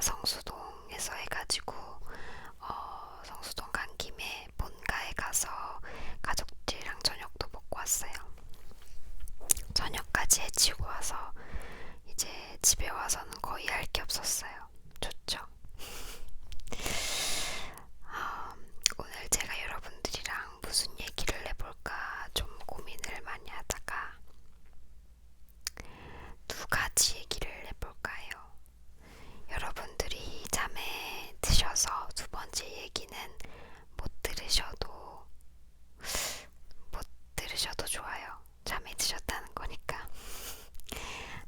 성수동에서 해가지고 성수동 간 김에 본가에 가서 가족들이랑 저녁도 먹고 왔어요. 저녁까지 해치고 와서 이제 집에 와서는 거의 할 게 없었어요. 좋죠? 오늘 제가 여러분들이랑 무슨 얘기를 해볼까 좀 고민을 많이 하다가 두 가지 얘기를 해볼까요? 여러분들이 잠에 드셔서 두 번째 얘기는 못 들으셔도 좋아요. 잠에 드셨다는 거니까.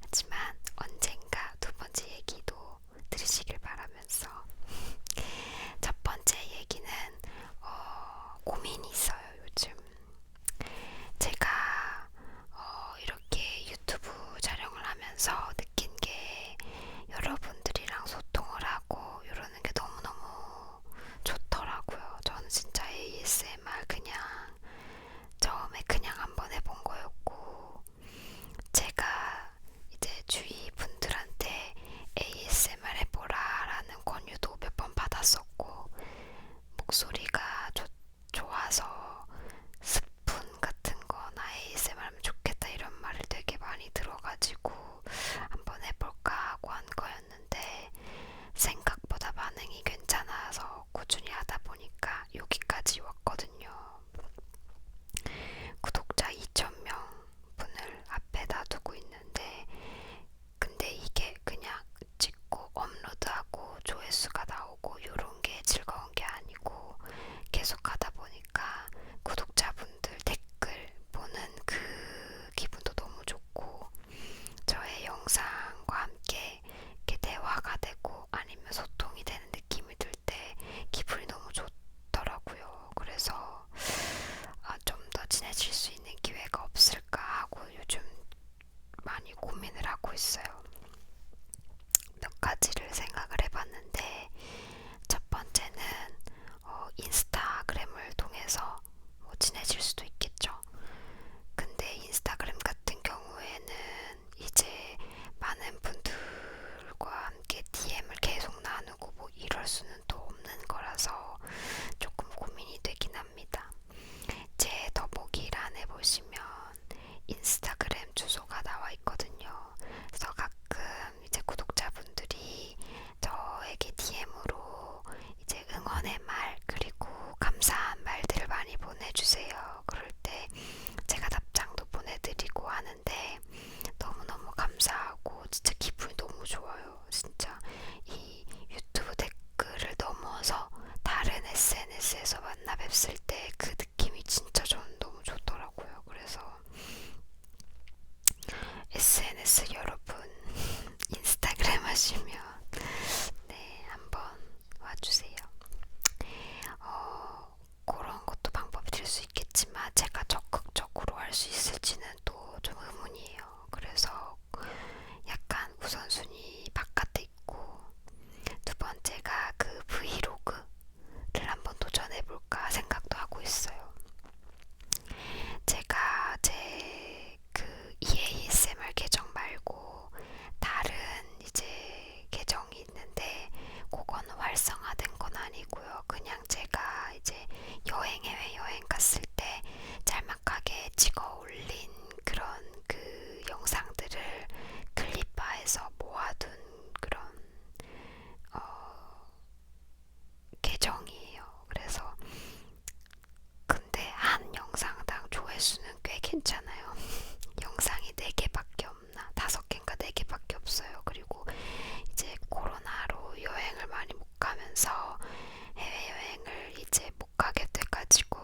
하지만 언젠가 두 번째 얘기도 들으시길 바라면서 첫 번째 얘기는 고민이 있어요. 요즘 제가 이렇게 유튜브 촬영을 하면서 느낀 게 여러분들이랑 소통을 하고 이러는 게 너무너무 좋더라고요. 저는 진짜 ASMR 그냥 처음에 그냥 한번 해본 거였고, 제가 이제 주위 분들한테 ASMR 해보라 라는 권유도 몇 번 받았었고, 목소리가 좋아서 스푼 같은 거나 ASMR 하면 좋겠다 이런 말을 되게 많이 들어가지고 한번 해볼까 하고 한 거였는데, 생각보다 반응이 괜찮아서 꾸준히 하다 보니까 여기까지 왔거든요. 구독자 2,000명 분을 앞에다 두고 있는데, 근데 이게 그냥 찍고 업로드하고 조회수가 나오고 요런 게 즐거운 게 아니고, 계속 하다 보니까 구독자분들 댓글 보는 그 기분도 너무 좋고, 저의 영상과 함께 이렇게 대화가 되고 아니면 소통이 되는 느낌이 들 때 기분이 너무 좋더라고요. 그래서 좀 더 친해질 수 있는 기회가 없을까 하고 요즘 많이 고민을 하고 있어요. 몇 가지를 생각을 해봤는데, 첫 번째는 인스타그램을 통해서 친해질 수도 있겠죠. 근데 인스타그램 같은 경우에는 이제 많은 분들과 함께 DM을 계속 나누고 뭐 이럴 수는 또 없는 거라서 조금 고민이 되긴 합니다. 제 더보기란에 보시면 인스타그램 주소가 나와 있거든요. 그래서 가끔 이제 구독자분들이 저에게 DM으로 이제 응원의 말 그리고 감사한 말들을 많이 보내주세요. 그럴 때 제가 답장도 보내드리고 하는데 너무너무 감사하고 진짜 기분이 너무 좋아요. 진짜 이 유튜브 댓글을 넘어서 다른 SNS에서 만나 뵙을 때 그 느낌이 진짜 저는 너무 좋더라고요. 그래서 SNS 여러분, 인스타그램 하시면 네, 한번 와주세요. 그런 것도 방법이 될 수 있겠지만 제가 적극적으로 할 수 있을지는 또 좀 의문이에요. 그래서 약간 우선순위 바깥에 있고, 두 번째가 그 브이로그를 한번 도전해볼까 생각도 하고 있어요. 제가 제 그 EASMR 계정 말고 다른 이제 계정이 있는데, 그거는 활성화된 건 아니고요. 그냥 제가 이제 해외 여행 갔을 때 짤막하게 찍어 올린 그런 그 영상들을 클립화해서 모아둔 그런 계정이에요. 그래서 근데 한 영상당 조회수는 꽤 괜찮아요. 영상이 4개밖에 없나? 5개인가 4개밖에 없어요. 그리고 이제 코로나로 여행을 많이 못 가면서 해외여행을 이제 못 가게 돼가지고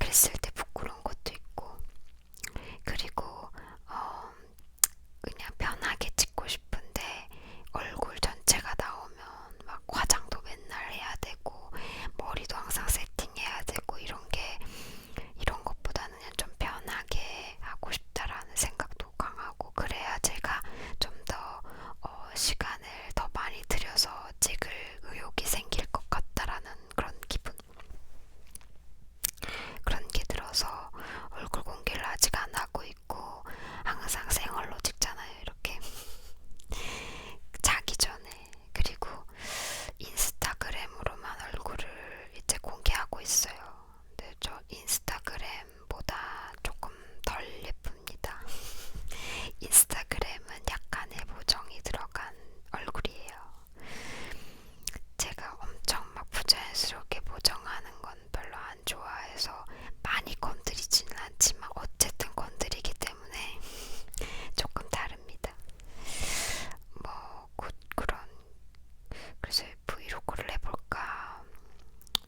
말했을 때 부끄러운 것도 있고, 그리고 그냥 편하게 찍고 싶은데 얼굴 전체가 나오면 막 화장도 맨날 해야 되고 머리도 항상 세팅해야 되고 이런 것보다는 그냥 좀 편하게 하고 싶다라는 생각도 강하고, 그래야 제가 좀 더 시간을 더 많이 들여서 찍을 의욕이 생길 것 같다라는 그런 게 들어서 얼굴 공개를 아직 안 하고 있고, 항상 생얼로 찍잖아요, 이렇게. 자기 전에. 그리고 인스타그램으로만 얼굴을 이제 공개하고 있어요. 근데 저 인스타그램보다 조금 덜 예쁩니다. 인스타그램은 약간의 보정이 들어간 얼굴이에요. 제가 엄청 막 부자연스럽게 보정하는 건 별로 안 좋아해서 많이 건드리지는 않지만 어쨌든 건드리기 때문에 조금 다릅니다. 그런, 그래서 브이로그를 해볼까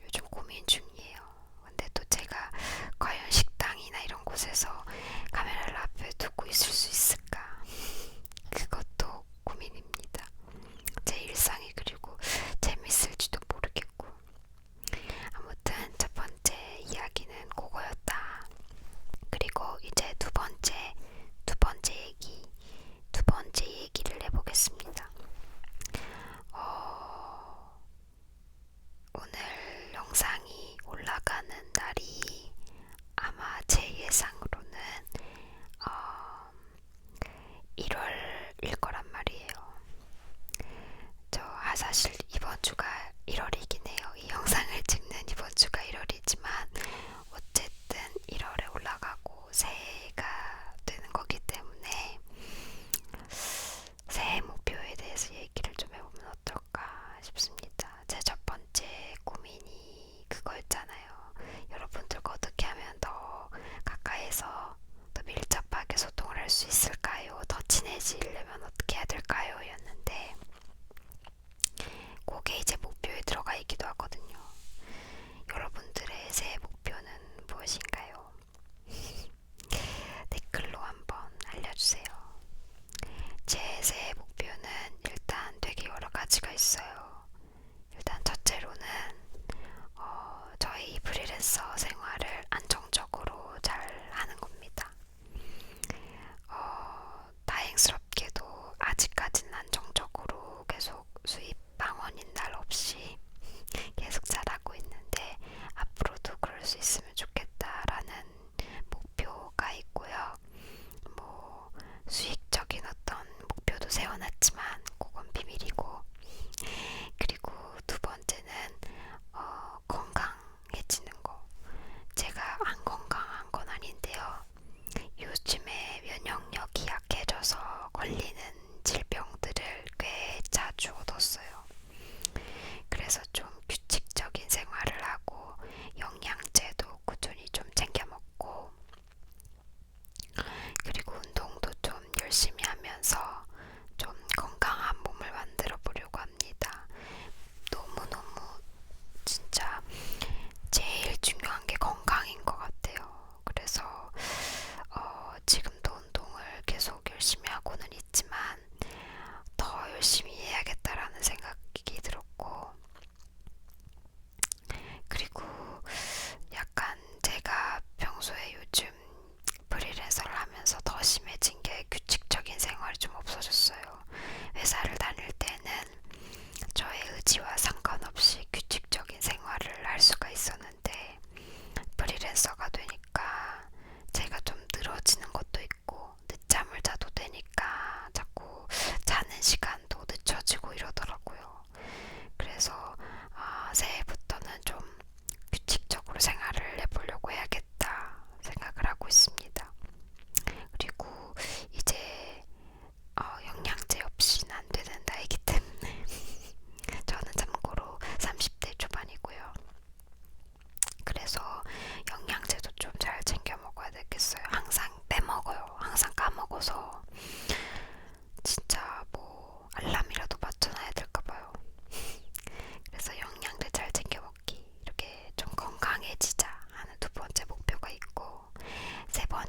요즘 고민 중이에요. 근데 또 제가 과연 식당이나 이런 곳에서 카메라를 앞에 두고 있을 수 있을까, 그것도 고민입니다. 제 일상이 그리고 재밌을지도 모르겠고. 아무튼 첫 번째 이야기는 그거였다. 그리고 이제 두 번째 얘기를 해보겠습니다. 오늘 영상이 올라가는 날이 아마 제 예상으로는 1월일 거란 말이에요. 사실 이번 주가 1월이긴 해요. 이 영상을 찍는 이번 주가 1월이지만 어쨌든 1월에 올라가고 새해가 되는 거기 때문에 새해 목표에 대해서 얘기를 좀 해보면 어떨까 싶습니다. 제 첫 번째 고민이 그거였잖아요. 여러분들과 어떻게 하면 더 가까이서 더 밀접하게 소통을 할 수 있을까요? 더 친해지려면 어떻게 해야 될까요? 였는데 그게 이제 목표에 들어가 있기도 하거든요. 여러분들의 새해 목표는 무엇인가요? 댓글로 한번 알려주세요. 제 새해 목표는 일단 되게 여러 가지가 있어요. 일단 첫째로는 저희 프리랜서 생활을 안정적으로 잘 하는 겁니다. 다행스럽게도 아직까지는 안정적으로 계속 수입 방원인 날 없이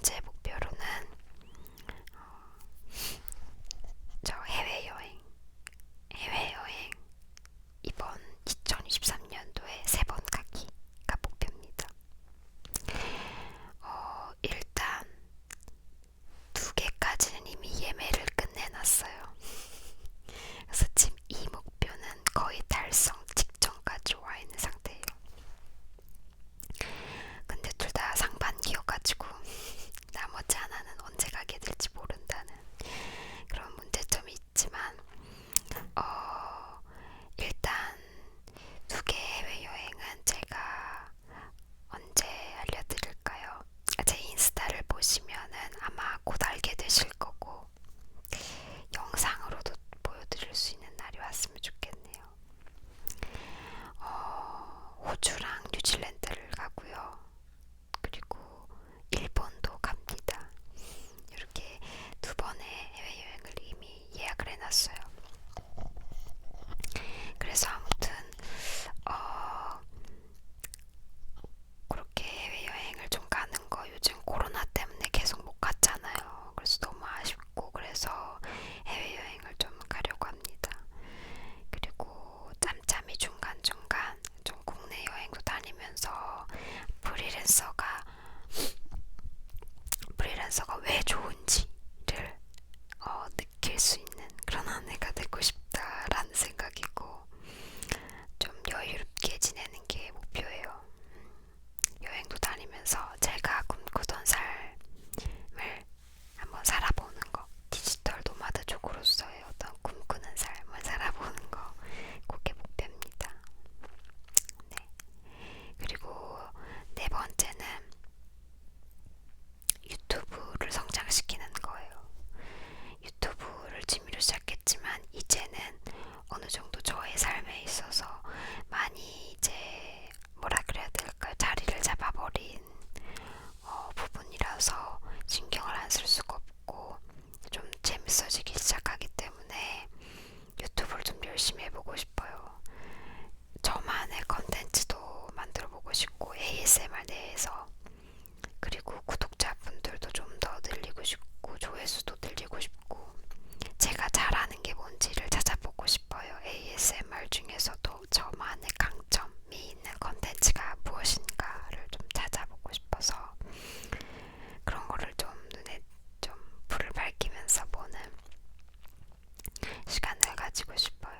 번째 목표로는 저 해외여행 이번 2023년도에 3번 가기가 목표입니다. 일단 2개까지는 이미 예매를 끝내놨어요. 그래서 지금 이 목표는 거의 달성 직전까지 와 있는 상태예요. 근데 둘 다 상반기여가지고 나머지 하나는 언제 가게 될지 모른다는 그런 문제점이 있지만 일단 2개 해외여행은 제가 언제 알려드릴까요? 제 인스타를 보시면은 아마 곧 알게 되실 거고 영상으로도 보여드릴 수 있는 날이 왔으면 좋겠네요. 호주랑 뉴질랜드를 가고요. 그리고 일본도 갑니다. 이렇게 2번의 해외여행을 이미 예약을 해놨어요. 그래서 아무튼 그렇게 해외여행을 좀 가는 거 요즘 코로나 때문에 계속 못 갔잖아요. 그래서 너무 아쉽고 그래서 해외여행을 좀 가려고 합니다. 그리고 짬짬이 중간중간 좀 국내 여행도 다니면서 프리랜서가 왜 좋은지를 느낄 수 있는 그런 한 해가 되고 싶다라는 생각이고 좀 여유롭게 지내는 게 목표예요. 여행도 다니면서 제가 꿈꾸던 삶을 한번 살아보는 거, 디지털 노마드족으로서의 어떤 꿈꾸는 삶을 살아보는 거, 그게 목표입니다. 네. 그리고 4번째는 유튜브를 성장시키는 거예요. 유튜브를 취미로 시작했지만 이제는 어느 정도 저의 삶에 있어서 많이 이제 뭐라 그래야 될까요? 자리를 잡아버린 부분이라서 신경을 안 쓸 수가 없고 좀 재밌어지기 시작하기 때문에 유튜브를 좀 열심히 해보고 싶어요. 저만의 컨텐츠도 만들어보고 싶고 ASMR 내에서 그리고 구독자분들도 좀 더 늘리고 싶고 조회수도 늘리고 싶고 제가 잘하는 게 뭔지를 찾아보고 싶어요. ASMR 중에서도 저만의 강점이 있는 컨텐츠가 무엇인가를 좀 찾아보고 싶어서 그런 거를 좀 눈에 좀 불을 밝히면서 보는 시간을 가지고 싶어요.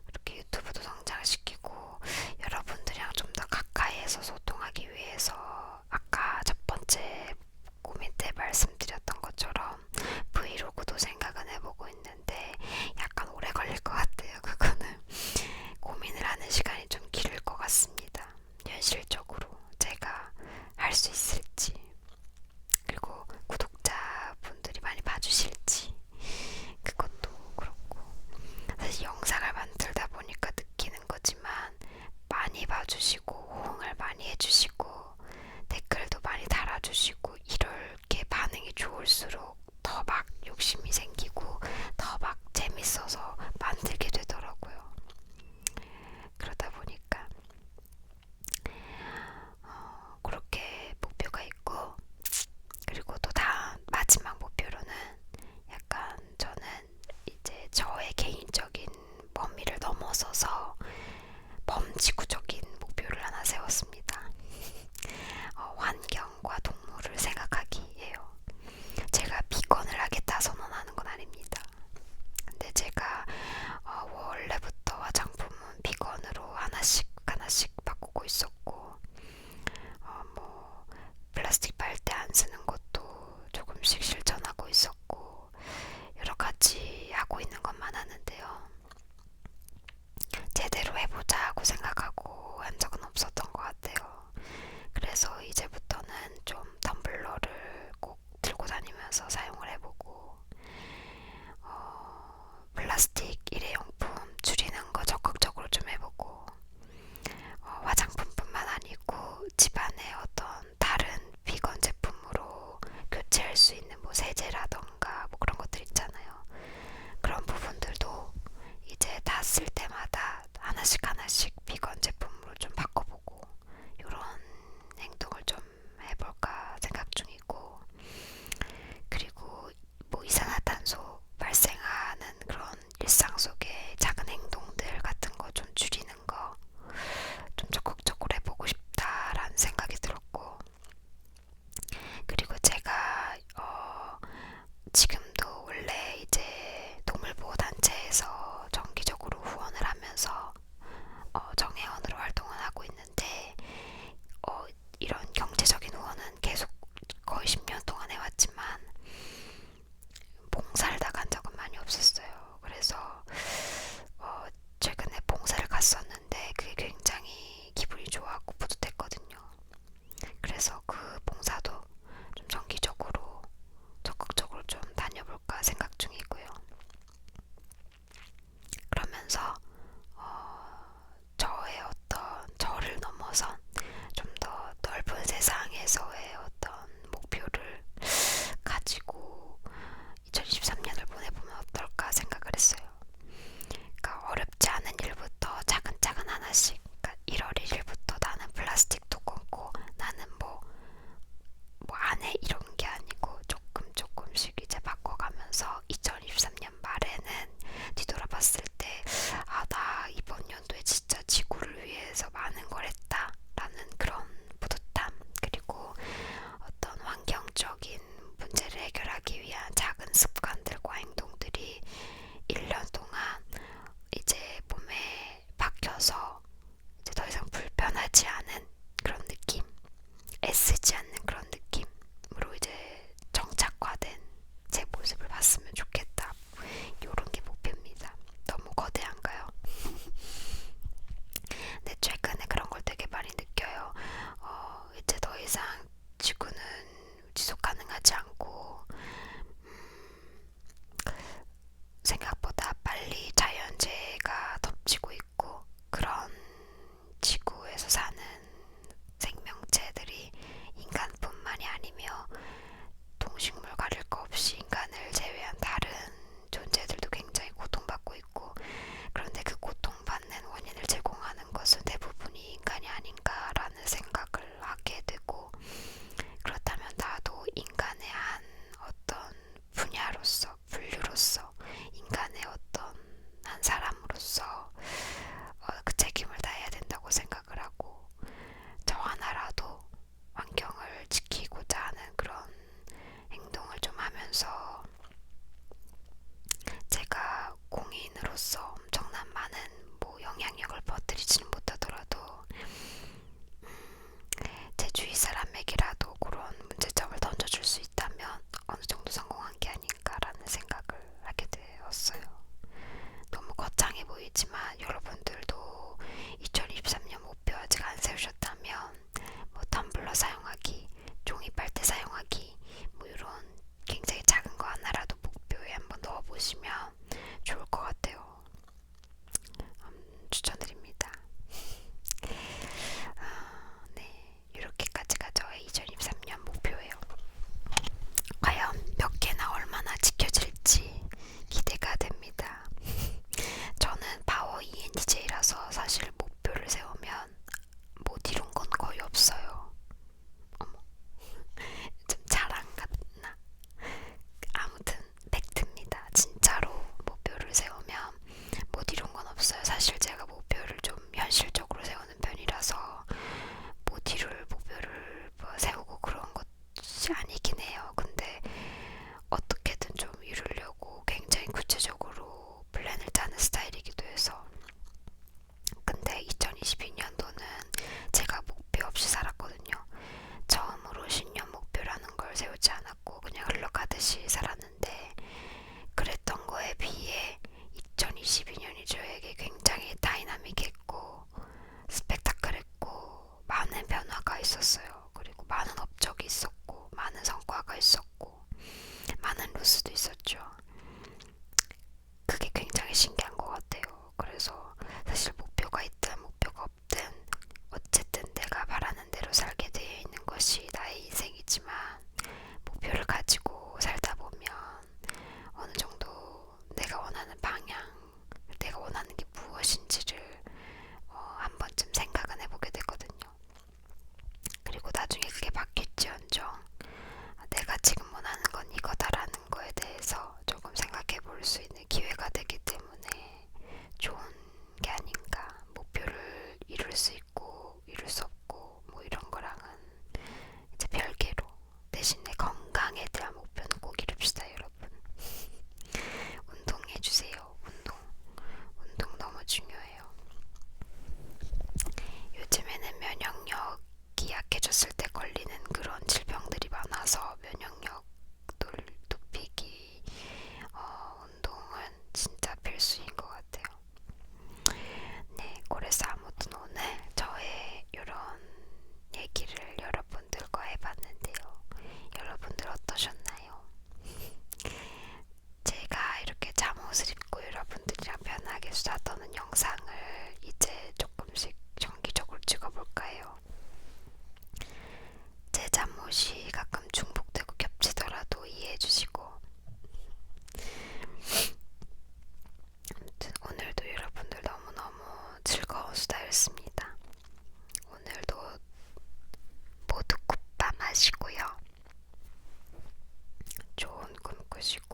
이렇게 유튜브도 성장시키고 여러분들이랑 좀 더 가까이에서 소통하기 위해서 아까 첫 번째 고민 때 말씀드렸던 것처럼 브이로그도 생각은 해보고 있는데 약간 오래 걸릴 것 같아요. 그거는 고민을 하는 시간이 좀 길을 것 같습니다. 현실적으로 제가 할 수 있을지 그리고 구독자분들이 많이 봐주실지 그것도 그렇고 사실 영상을 만들다 보니까 느끼는 거지만 많이 봐주시고 호응을 많이 해주시고 댓글도 많이 달아주시고 이렇게 반응이 좋을수록 더 막 욕심이 생기고 더 막 재밌어서 만들게 되더라고요. 그러다 보니까 그렇게 목표가 있고 뭐 안 해 이런 게 아니고 조금씩 이제 바꿔가면서 2023년 말에는 뒤돌아봤을 때 나 이번 연도에 진짜 지구를 위해서 많은 걸 했다라는 그런 뿌듯함, 그리고 어떤 환경적인 문제를 해결하기 위한 작은 습관들과 행동들이 1년 동안 이제 몸에 박혀서 이제 더 이상 불편하지 않은 그런 느낌, 애쓰지 않는 그런 느낌으로 이제 정착화된 제 모습을 봤으면 좋겠다. 요런 게 목표입니다. 너무 거대한가요? 근데 최근에 그런 걸 되게 많이 느껴요. 이제 더 이상 지구는 지속 가능하지 않고 생각보다 빨리 자연재해가 덮치고 있고, 그런 지구에서 사는 생명체들이 인간뿐만이 아니며 동식물 가릴 거 없이 인간을 제외한 다른 존재들도 굉장히 고통받고 있고, 그런데 그 고통받는 원인을 제공하는 것은 대부분이 인간이 아닌가라는 생각을 하게 되고, 그렇다면 나도 인간의 한 어떤 분야로서, 분류로서, 인간의 어떤 한 사람으로서 그 책임을 다해야 된다고 생각을 하고, 저 하나라도 환경을 지키고자 하는 그런 행동을 좀 하면서 제가 공인으로서 엄청난 많은 뭐 영향력을 퍼뜨리지는 못하더라도 제 주위 사람에게라도 그런 문제점을 던져줄 수 있다면 어느 정도 성공한 게 아닌가라는 생각을 하게 되었어요. 너무 거창해 보이지만 여러분들도 2023년 목표 아직 안 세우셨다면 뭐 텀블러 사용하기, 종이 빨대 사용하기, 뭐 이런 굉장히 작은 거 하나라도 목표에 한번 넣어보시면 좋을 것 같아요. 추천드립니다. 네, 이렇게까지가 저의 2023년 목표예요. 과연 몇 개나 얼마나 지켜질지 기대가 됩니다. 저는 파워 ENTJ라서 사실 목표를 세우면 못 이룬 건 거의 없어요. 어머, 좀 자랑 같나? 아무튼 팩트입니다. 진짜로 목표를 세우면 못 이룬 건 없어요. 사실 제가 목표를 좀 현실적으로 세우는 편이라서 못 이룰 목표를 세우고 그런 것이 아니긴 해요. 근데 어떻게든 좀 이루려고 굉장히 구체적으로 플랜을 짜는 스타일이기도 해서. 근데 2022년도는 제가 목표 없이 살았거든요. 처음으로 신년 목표라는 걸 세우지 않았고 그냥 흘러가듯이 살았는데, 그랬던 거에 비해 2022년이 저에게 굉장히 다이나믹했고 스펙타클했고 많은 변화가 있었어요. 그리고 많은 업적이 있었고 많은 성과가 있었고 많은 로스도 있었죠. 그게 굉장히 신기한 것 같아요. 그래서 사실 목표가 있든 목표가 없든 어쨌든 내가 바라는 대로 살게 되어 있는 것이 나의 인생이지만, 목표를 가지고 살다 보면 어느 정도 내가 원하는 방향, 내가 원하는 게 무엇인지를 한 번쯤 생각은 해보게 되거든요. 그리고 나중에 그게 바뀔지언정 내가 지금 원하는 건 이거다라는 거에 대해서 조금 생각해 볼 수 있는 기회가 되기 때문에 좋은 게 아닌가. 목표를 이룰 수 있고 이룰 수 없고 뭐 이런 거랑은 이제 별개로, 대신 내 건강에 대한 목표는 꼭 이룹시다 여러분. 운동해주세요. 운동 너무 중요해요. 요즘에는 면역력이 약해졌을 때 걸리는 그런 질병들이 많아서 면역력 높이기 운동은 진짜 필수인 것 같아요. 네, 그래서 아무튼 오늘 저의 이런 얘기를 여러분들과 해봤는데요. 여러분들 어떠셨나요? 제가 이렇게 잠옷을 입고 여러분들이랑 편하게 수다 떠는 영상을 이제 조금씩 정기적으로 찍어볼까 해요. 제 잠옷이 가끔 중복되고 겹치더라도 이해해주시고, 아무튼 오늘도 여러분들 너무너무 즐거운 수다였습니다. 오늘도 모두 굿밤 하시고요. 보시고